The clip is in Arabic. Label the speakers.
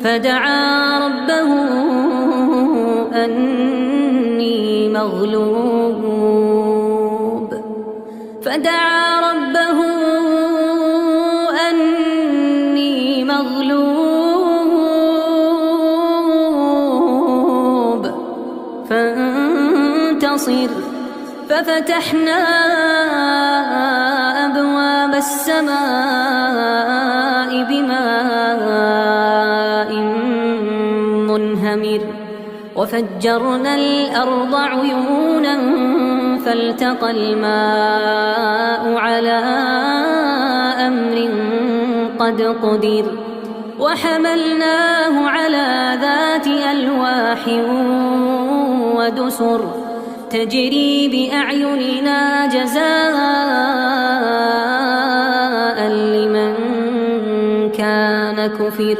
Speaker 1: فدعا ربه أني مغلوب فانتصر. ففتحنا أبواب السماء بماء منهمر وفجرنا الأرض عيونا فالتقى الماء على أمر قد قدر وحملناه على ذات ألواح ودسر تجري بأعيننا جزاء لمن كان كفر.